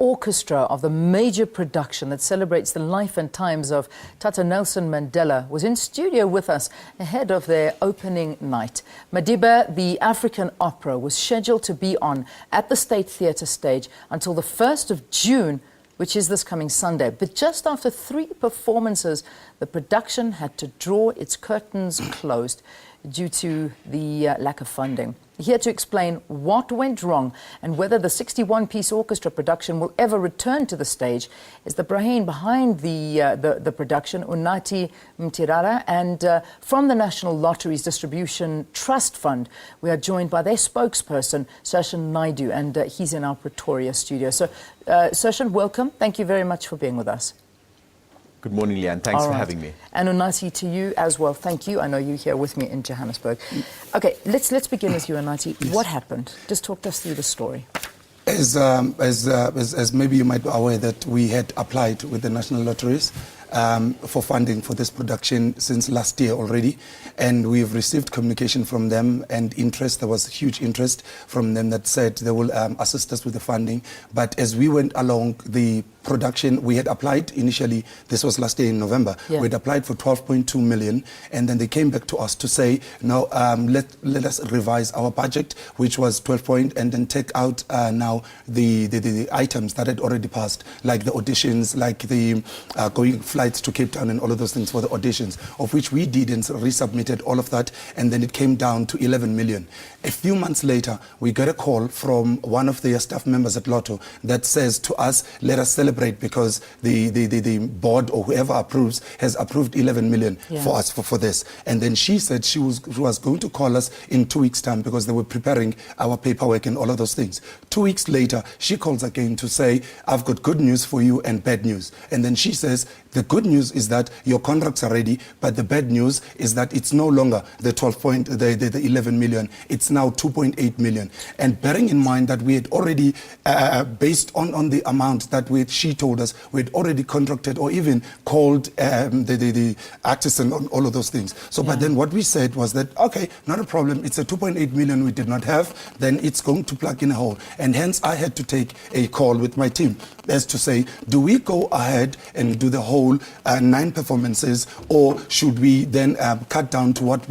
orchestra of the major production that celebrates the life and times of Tata Nelson Mandela was in studio with us ahead of their opening night. Madiba, the African opera, was scheduled to be on at the State Theatre stage until the 1st of June, which is this coming Sunday. But just after 3 performances, the production had to draw its curtains closed due to the lack of funding. Here to explain what went wrong and whether the 61-piece orchestra production will ever return to the stage is the brain behind the production, Unathi Mtirara, and from the National Lotteries Distribution Trust Fund, we are joined by their spokesperson, Sarshan Naidu, and he's in our Pretoria studio. So, Sarshan, welcome. Thank you very much for being with us. Good morning, Leanne. Thanks for having me. And Unathi, to you as well. Thank you. I know you're here with me in Johannesburg. Okay, let's begin with you, Unathi. Yes. What happened? Just talk us through the story. As maybe you might be aware that we had applied with the National Lotteries for funding for this production since last year already, and we've received communication from them and interest. There was huge interest from them that said they will assist us with the funding. But as we went along the production, we had applied initially, this was last year in November, we had applied for 12.2 million, and then they came back to us to say, no, let us revise our budget, which was 12 point, and then take out now the items that had already passed, like the auditions, like the going flights to Cape Town and all of those things for the auditions, of which we did and resubmitted all of that, and then it came down to 11 million. A few months later, we got a call from one of their staff members at Lotto that says to us, let us celebrate because the board or whoever approves has approved 11 million for us for this. And then she said she was going to call us in 2 weeks' time because they were preparing our paperwork and all of those things. 2 weeks later, she calls again to say, I've got good news for you and bad news. And then she says, the good news is that your contracts are ready, but the bad news is that it's no longer the 11 million, it's now 2.8 million. And bearing in mind that we had already, based on the amount that she told us, we had already contracted or even called the actors and all of those things. So, but then what we said was that, okay, not a problem, it's a 2.8 million we did not have, then it's going to plug in a hole. And hence I had to take a call with my team as to say, do we go ahead and do the whole 9 performances, or should we then cut down to what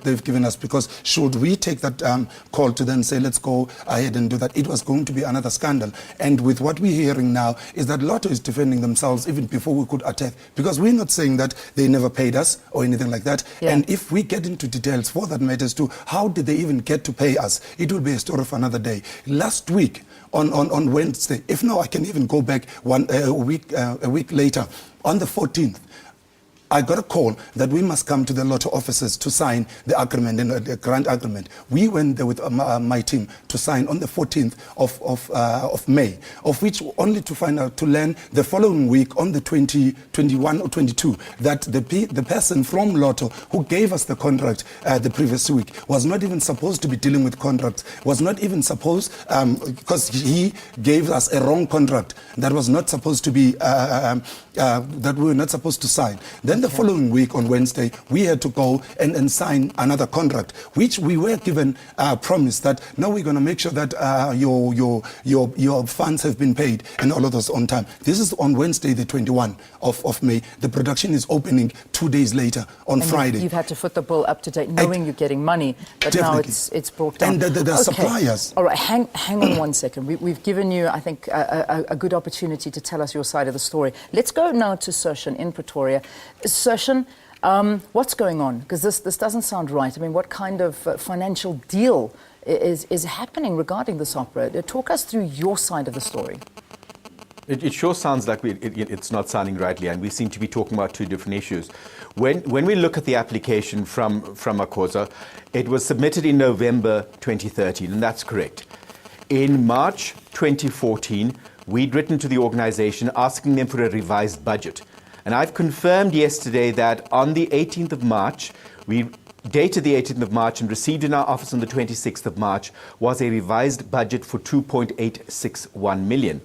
they've given us? Because should we take that call to then say, let's go ahead and do that, it was going to be another scandal. And with what we're hearing now is that Lotto is defending themselves even before we could attack, because we're not saying that they never paid us or anything like that. And if we get into details for that matters too, how did they even get to pay us? It will be a story for another day. Last week on Wednesday, if no, I can even go back a week later, on the 14th, I got a call that we must come to the Lotto offices to sign the agreement, and the grant agreement. We went there with my team to sign on the 14th of May, of which only to find out, to learn the following week on the 21 or 22, that the person from Lotto who gave us the contract the previous week was not even supposed to be dealing with contracts, was not even supposed, because he gave us a wrong contract that was not supposed to be, that we were not supposed to sign. Then the following week on Wednesday, we had to go and sign another contract, which we were given a promise that, no, we're going to make sure that your funds have been paid and all of those on time. This is on Wednesday, the 21 of May. The production is opening 2 days later on Friday. You've had to foot the bill up to date, knowing you're getting money, but now it's brought down. And the suppliers. All right, hang on 1 second. We've given you, I think, a good opportunity to tell us your side of the story. Let's go now to Sarshan in Pretoria. Sarshan, what's going on? Because this doesn't sound right. I mean, what kind of financial deal is happening regarding this opera? Talk us through your side of the story. It sure sounds like it's not sounding rightly, and we seem to be talking about 2 different issues. When we look at the application from Akosa, it was submitted in November 2013, and that's correct. In March 2014, we'd written to the organization asking them for a revised budget. And I've confirmed yesterday that on the 18th of March, we dated the 18th of March and received in our office on the 26th of March was a revised budget for 2.861 million.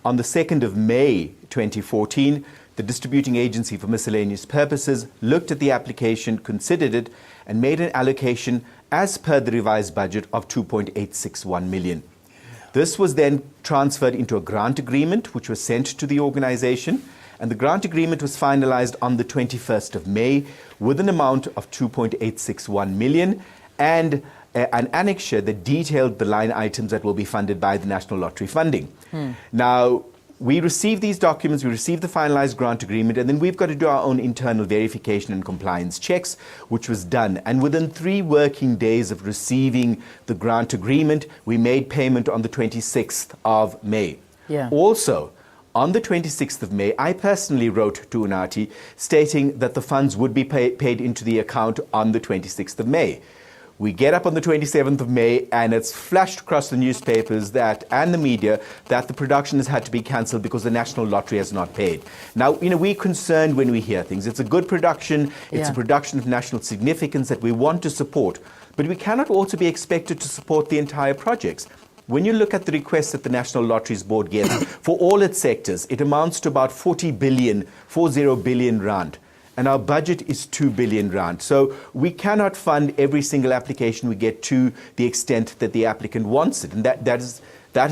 On the 2nd of May 2014, the distributing agency for miscellaneous purposes looked at the application, considered it, and made an allocation as per the revised budget of 2.861 million. This was then transferred into a grant agreement, which was sent to the organization. And the grant agreement was finalized on the 21st of May with an amount of 2.861 million and an annexure that detailed the line items that will be funded by the National Lottery funding. Now, we received these documents, we received the finalized grant agreement, and then we've got to do our own internal verification and compliance checks, which was done. And within 3 working days of receiving the grant agreement, we made payment on the 26th of May. Yeah. Also, on the 26th of May, I personally wrote to Unathi stating that the funds would be paid into the account on the 26th of May. We get up on the 27th of May and it's flashed across the newspapers and the media that the production has had to be cancelled because the National Lottery has not paid. Now, we're concerned when we hear things. It's a good production. It's a production of national significance that we want to support. But we cannot also be expected to support the entire projects. When you look at the request that the National Lotteries Board gets for all its sectors, it amounts to about 40 billion rand. And our budget is 2 billion rand. So we cannot fund every single application we get to the extent that the applicant wants it. And that is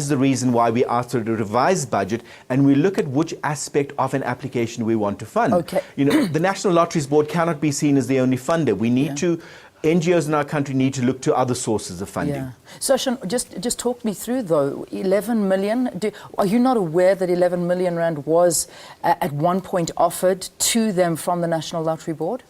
the reason why we asked for a revised budget, and we look at which aspect of an application we want to fund. Okay. The National Lotteries Board cannot be seen as the only funder. We need to NGOs in our country need to look to other sources of funding. Yeah. Sashan, just talk me through, though, 11 million. Are you not aware that 11 million rand was at one point offered to them from the National Lottery Board?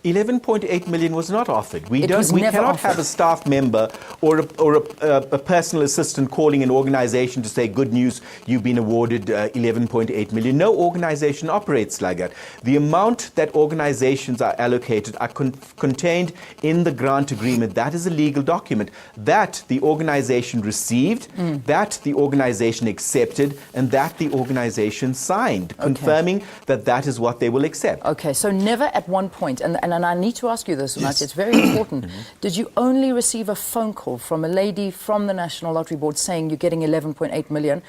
11.8 million was not offered. We never cannot offered. have a staff member or a personal assistant calling an organization to say, good news, you've been awarded 11.8 million. No organization operates like that. The amount that organizations are allocated are contained in the grant agreement. That is a legal document that the organization received, that the organization accepted, and that the organization signed, confirming that that is what they will accept. Okay, so never at one point, and I need to ask you this, Unathi, it's very important. Did you only receive a phone call from a lady from the National Lottery Board saying you're getting 11.8 million,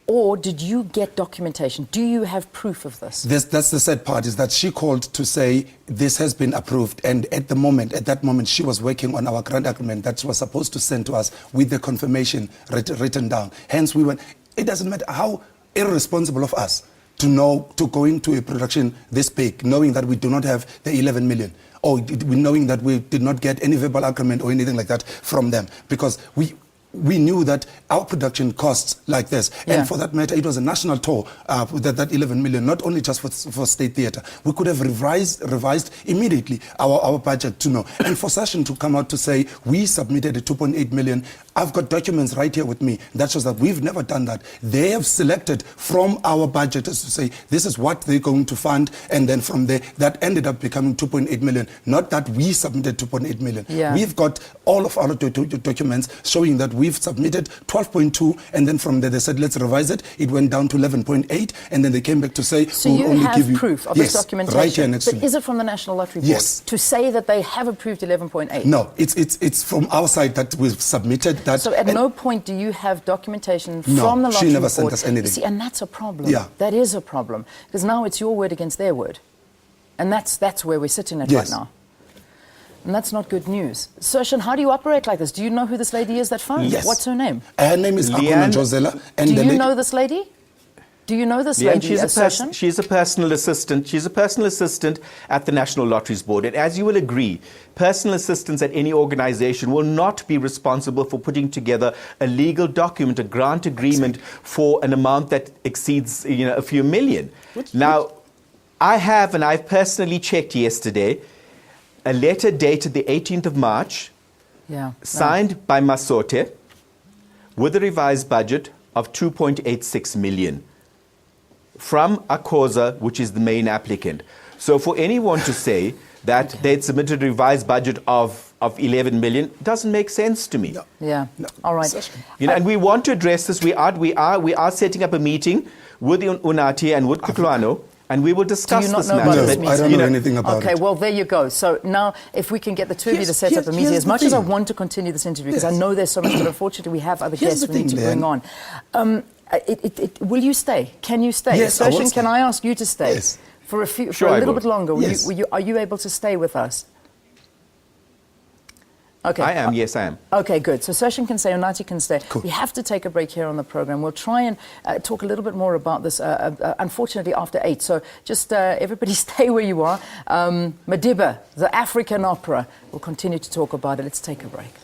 or did you get documentation? Do you have proof of this? That's the sad part, is that she called to say this has been approved, and at that moment, she was working on our grant agreement that she was supposed to send to us with the confirmation written down. Hence, we went. It doesn't matter how irresponsible of us to go into a production this big, knowing that we do not have the 11 million, or knowing that we did not get any verbal agreement or anything like that from them, because we knew that our production costs like this. Yeah. And for that matter, it was a national tour, that 11 million, not only just for State Theatre. We could have revised immediately our budget to know. And for Sashan to come out to say, we submitted a 2.8 million, I've got documents right here with me that shows that we've never done that. They have selected from our budget to say, this is what they're going to fund, and then from there, that ended up becoming 2.8 million, not that we submitted 2.8 million. Yeah. We've got all of our documents showing that we've submitted 12.2, and then from there they said, let's revise it. It went down to 11.8, and then they came back to say, So we'll you only have give you proof of yes, this documentation? right here next to but me. is it from the National Lottery Board? Yes. To say that they have approved 11.8? No, it's from our side that we've submitted that. So at no point do you have documentation No, from the Lottery Board? she never sent us anything. You see, and that's a problem. Yeah. That is a problem. Because now it's your word against their word. And that's where we're sitting at Yes. right now. And that's not good news. Sashan, how do you operate like this? Do you know who this lady is that phoned? Yes. What's her name? Her name is Akuna Josela. And Do you know this lady? Do you know this lady, Sashan? She's a personal assistant. She's a personal assistant at the National Lotteries Board. And as you will agree, personal assistants at any organization will not be responsible for putting together a legal document, a grant agreement for an amount that exceeds, a few million. Now, I've personally checked yesterday, a letter dated the 18th of March, signed by Masote, with a revised budget of 2.86 million. From Akoza, which is the main applicant. So for anyone to say that they'd submitted a revised budget of 11 million doesn't make sense to me. No. Yeah. No. All right. And we want to address this. We are setting up a meeting with Unathi and with Kutlwano, and we will discuss Do you not this know matter. about this No, meeting? I don't know anything about it. Okay, well, there you go. So now, if we can get the two of you to set up a meeting, as much as I want to continue this interview, because I know there's so much, but unfortunately we have other guests we need to bring on. Will you stay? Can you stay? Yes, I will Sashan, stay. can I ask you to stay Yes. for a Sure, I little will. bit longer? Yes. Are you able to stay with us? Okay. I am, yes, I am. Okay, good. So Session can stay, Unathi can stay. Cool. We have to take a break here on the program. We'll try and talk a little bit more about this, unfortunately, after 8. So just everybody stay where you are. Madiba, the African opera. We'll continue to talk about it. Let's take a break.